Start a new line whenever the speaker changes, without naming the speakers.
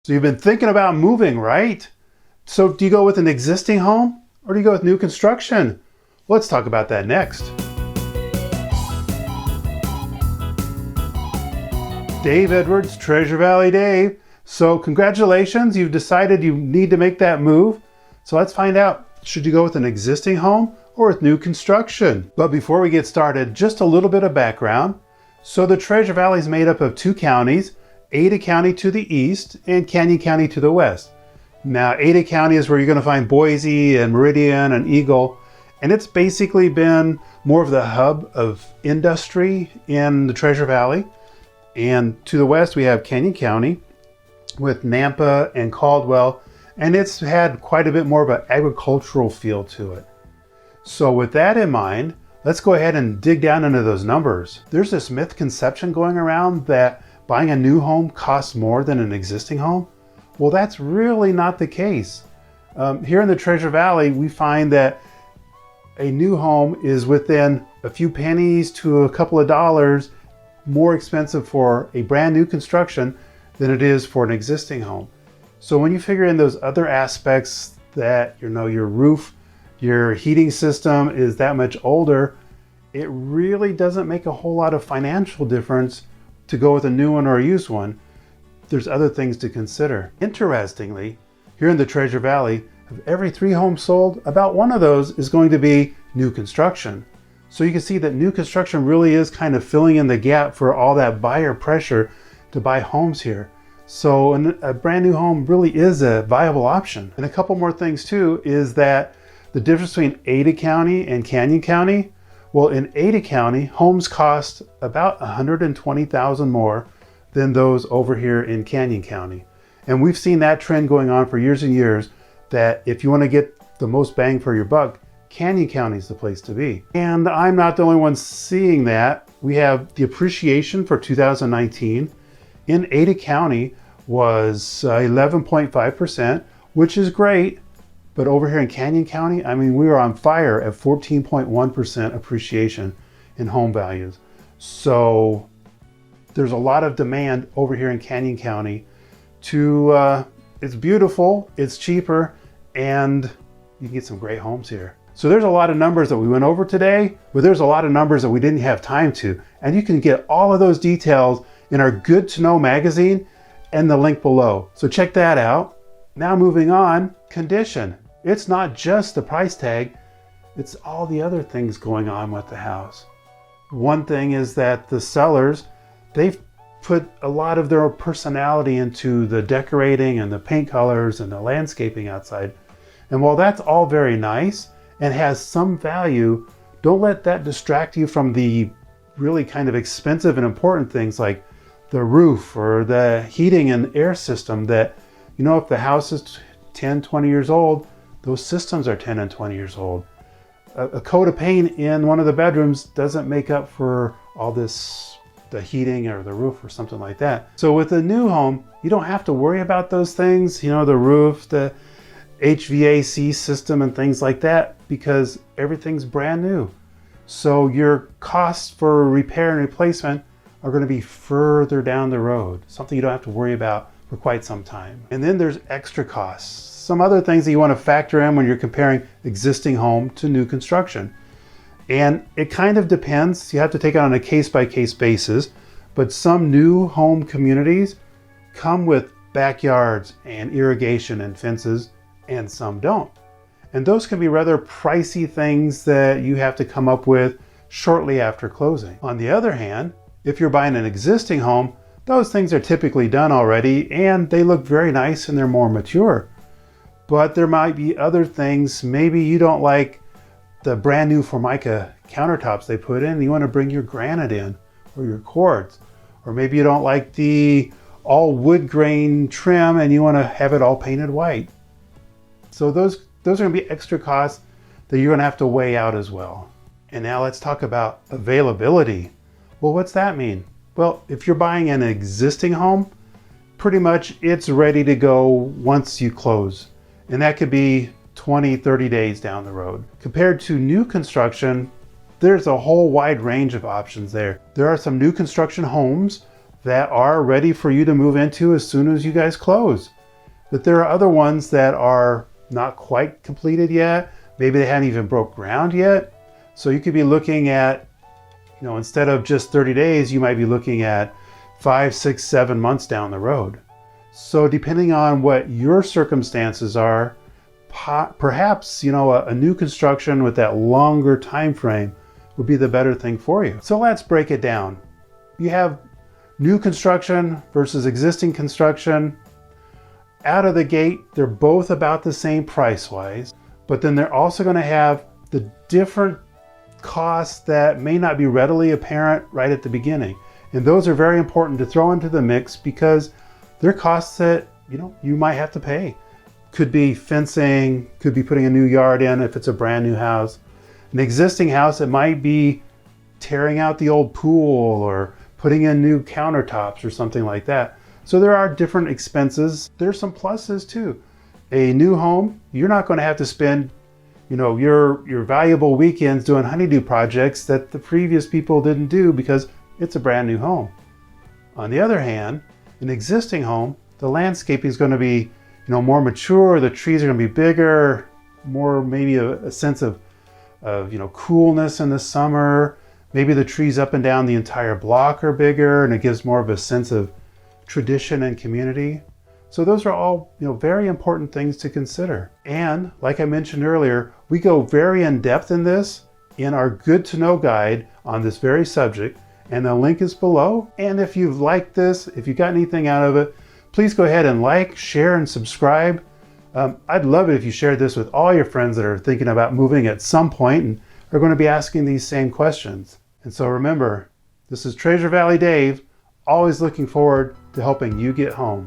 So you've been thinking about moving, right? So do you go with an existing home or do you go with new construction? Let's talk about that next. Dave Edwards, Treasure Valley Dave. So congratulations, you've decided you need to make that move. So let's find out, should you go with an existing home or with new construction? But before we get started, just a little bit of background. So the Treasure Valley is made up of two counties, Ada County to the east and Canyon County to the west. Now, Ada County is where you're going to find Boise and Meridian and Eagle, and it's basically been more of the hub of industry in the Treasure Valley. And to the west, we have Canyon County with Nampa and Caldwell, and it's had quite a bit more of an agricultural feel to it. So with that in mind, let's go ahead and dig down into those numbers. There's this misconception going around that buying a new home costs more than an existing home. Well, that's really not the case. Here in the Treasure Valley, we find that a new home is within a few pennies to a couple of dollars more expensive for a brand new construction than it is for an existing home. So when you figure in those other aspects that, your roof, your heating system is that much older, it really doesn't make a whole lot of financial difference to go with a new one or a used one. There's other things to consider. Interestingly, here in the Treasure Valley, of every 3 homes sold, about 1 of those is going to be new construction. So you can see that new construction really is kind of filling in the gap for all that buyer pressure to buy homes here. So a brand new home really is a viable option. And a couple more things too is that the difference between Ada County and Canyon County, well, in Ada County, homes cost about $120,000 more than those over here in Canyon County. And we've seen that trend going on for years and years, that if you want to get the most bang for your buck, Canyon County is the place to be. And I'm not the only one seeing that. We have the appreciation for 2019 in Ada County was 11.5%, which is great. But over here in Canyon County, we were on fire at 14.1% appreciation in home values. So there's a lot of demand over here in Canyon County it's beautiful, it's cheaper, and you can get some great homes here. So there's a lot of numbers that we went over today, but there's a lot of numbers that we didn't have time to. And you can get all of those details in our Good to Know magazine and the link below. So check that out. Now moving on, condition. It's not just the price tag, it's all the other things going on with the house. One thing is that the sellers, they've put a lot of their personality into the decorating and the paint colors and the landscaping outside. And while that's all very nice and has some value, don't let that distract you from the really kind of expensive and important things like the roof or the heating and air system that, if the house is 10, 20 years old, those systems are 10 and 20 years old. A coat of paint in one of the bedrooms doesn't make up for all this, the heating or the roof or something like that. So with a new home, you don't have to worry about those things, the roof, the HVAC system and things like that, because everything's brand new. So your costs for repair and replacement are going to be further down the road, something you don't have to worry about for quite some time. And then there's extra costs. Some other things that you want to factor in when you're comparing existing home to new construction. And it kind of depends. You have to take it on a case-by-case basis, but some new home communities come with backyards and irrigation and fences, and some don't. And those can be rather pricey things that you have to come up with shortly after closing. On the other hand, if you're buying an existing home, those things are typically done already and they look very nice and they're more mature. But there might be other things. Maybe you don't like the brand new Formica countertops they put in. You want to bring your granite in or your quartz. Or maybe you don't like the all wood grain trim and you want to have it all painted white. So those are going to be extra costs that you're going to have to weigh out as well. And now let's talk about availability. Well, what's that mean? Well, if you're buying an existing home, pretty much it's ready to go once you close. And that could be 20, 30 days down the road. Compared to new construction, there's a whole wide range of options there. There are some new construction homes that are ready for you to move into as soon as you guys close. But there are other ones that are not quite completed yet. Maybe they haven't even broke ground yet. So you could be looking at, instead of just 30 days, you might be looking at 5, 6, 7 months down the road. So depending on what your circumstances are, perhaps, a new construction with that longer time frame would be the better thing for you. So let's break it down. You have new construction versus existing construction. Out of the gate, they're both about the same price-wise, but then they're also going to have the different costs that may not be readily apparent right at the beginning. And those are very important to throw into the mix because they're costs that, you might have to pay. Could be fencing, could be putting a new yard in if it's a brand new house. An existing house, it might be tearing out the old pool or putting in new countertops or something like that. So there are different expenses. There's some pluses too. A new home, you're not going to have to spend your valuable weekends doing honeydew projects that the previous people didn't do because it's a brand new home. On the other hand, an existing home, the landscaping is going to be more mature, the trees are going to be bigger, more maybe a sense of coolness in the summer. Maybe the trees up and down the entire block are bigger and it gives more of a sense of tradition and community. So those are all very important things to consider. And like I mentioned earlier, we go very in depth in this in our good to know guide on this very subject, and the link is below. And if you've liked this, if you got anything out of it, please go ahead and like, share, and subscribe. I'd love it if you shared this with all your friends that are thinking about moving at some point and are going to be asking these same questions. And so remember, this is Treasure Valley Dave, always looking forward to helping you get home.